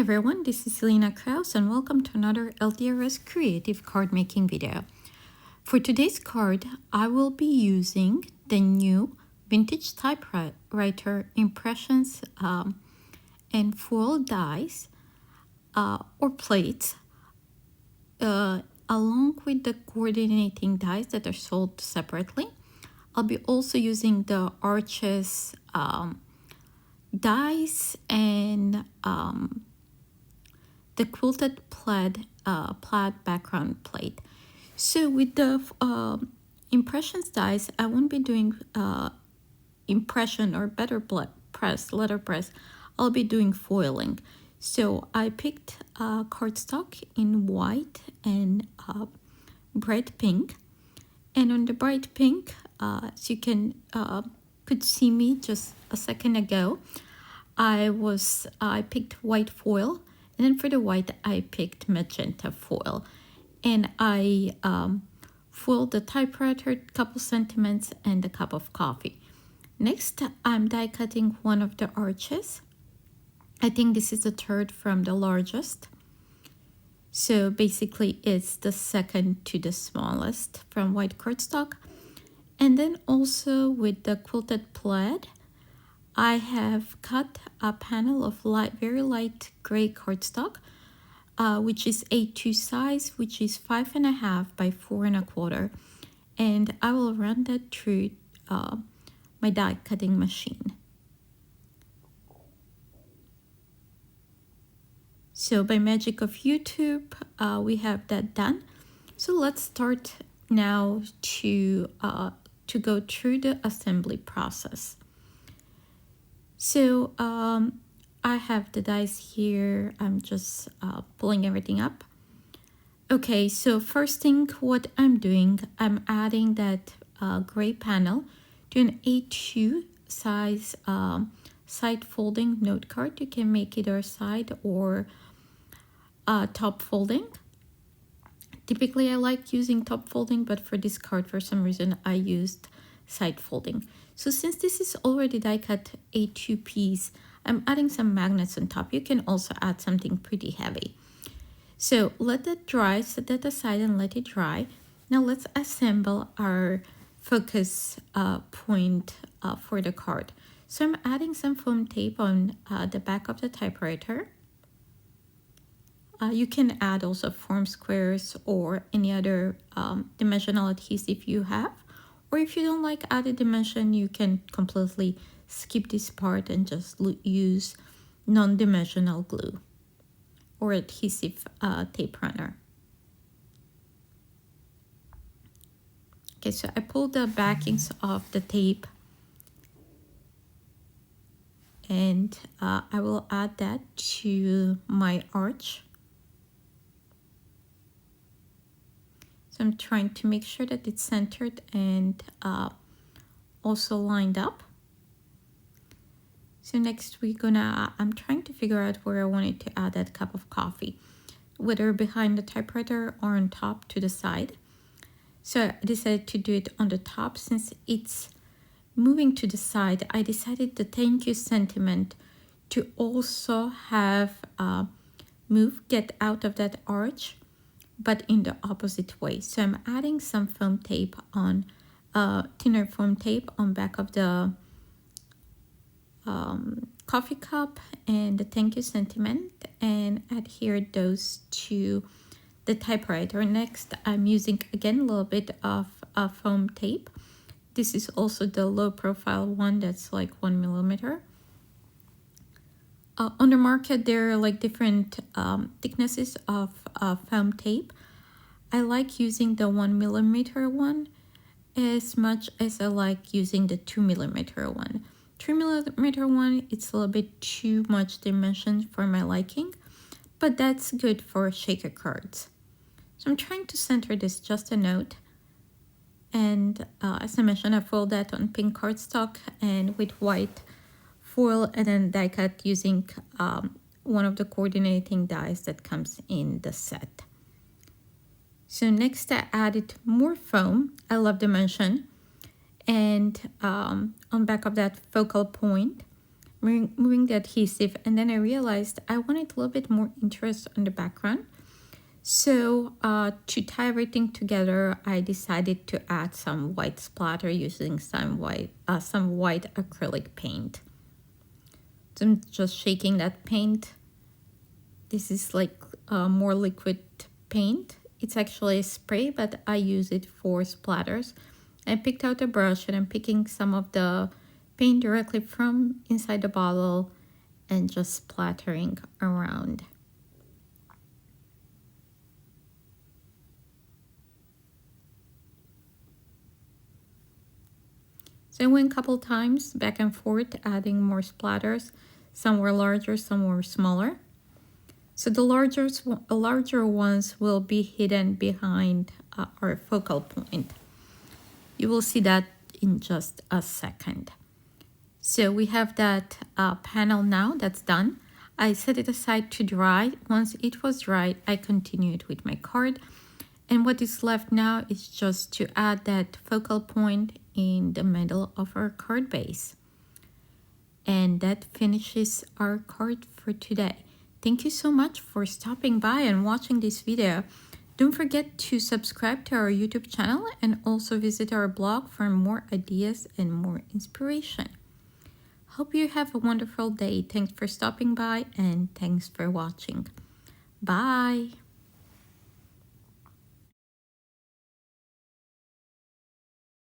everyone, this is Ilina and welcome to another LTRS creative card making video. For today's card, I will be using the new Vintage Typewriter Impressions and foil dies or plates along with the coordinating dies that are sold separately. I'll be also using the arches dies and the Quilted Plaid background plate. So with the impressions dies, I won't be doing impression or letterpress. I'll be doing foiling. So I picked cardstock in white and bright pink. And on the bright pink, as you could see me just a second ago, I picked white foil. And then for the white, I picked magenta foil. And I foiled the typewriter, couple sentiments, and a cup of coffee. Next, I'm die cutting one of the arches. I think this is the third from the largest. So basically, it's the second to the smallest from white cardstock. And then also with the Quilted Plaid, I have cut a panel of very light gray cardstock, which is A2 size, which is 5.5 by 4 1/4. And I will run that through my die cutting machine. So by magic of YouTube, we have that done. So let's start now to go through the assembly process. So I have the dies here. I'm just pulling everything up. Okay, so first thing what I'm doing, I'm adding that gray panel to an A2 size side folding note card. You can make either side or top folding. Typically I like using top folding, but for this card for some reason I used side folding. So since this is already die cut A2 piece, I'm adding some magnets on top. You can also add something pretty heavy. So let that dry, set that aside and let it dry. Now let's assemble our focus point for the card. So I'm adding some foam tape on the back of the typewriter. You can add also form squares or any other dimensional adhesive you have. Or if you don't like added dimension, you can completely skip this part and just use non-dimensional glue or adhesive tape runner. Okay, so I pulled the backings of the tape and I will add that to my arch. So I'm trying to make sure that it's centered and also lined up. So next I'm trying to figure out where I wanted to add that cup of coffee, whether behind the typewriter or on top to the side. So I decided to do it on the top. Since it's moving to the side, I decided the thank you sentiment to also have get out of that arch, but in the opposite way. So I'm adding some foam tape on, thinner foam tape on back of the coffee cup and the thank you sentiment and adhere those to the typewriter. Next, I'm using again a little bit of foam tape. This is also the low profile one that's like 1 millimeter. On the market, there are like different thicknesses of foam tape. I like using the 1 millimeter one as much as I like using the 2 millimeter one. 3 millimeter one, it's a little bit too much dimension for my liking, but that's good for shaker cards. So I'm trying to center this just a note. And as I mentioned, I foiled that on pink cardstock and with white foil and then die cut using one of the coordinating dies that comes in the set. So next I added more foam. I love dimension. And on back of that focal point, removing the adhesive, and then I realized I wanted a little bit more interest on the background. So to tie everything together, I decided to add some white splatter using some white acrylic paint. So I'm just shaking that paint. This is like more liquid paint. It's actually a spray, but I use it for splatters. I picked out a brush and I'm picking some of the paint directly from inside the bottle and just splattering around. So I went a couple times back and forth, adding more splatters. Some were larger, some were smaller. So the larger ones will be hidden behind our focal point. You will see that in just a second. So we have that panel now that's done. I set it aside to dry. Once it was dry, I continued with my card. And what is left now is just to add that focal point in the middle of our card base. And that finishes our card for today. Thank you so much for stopping by and watching this video. Don't forget to subscribe to our YouTube channel and also visit our blog for more ideas and more inspiration. Hope you have a wonderful day. Thanks for stopping by and thanks for watching. Bye.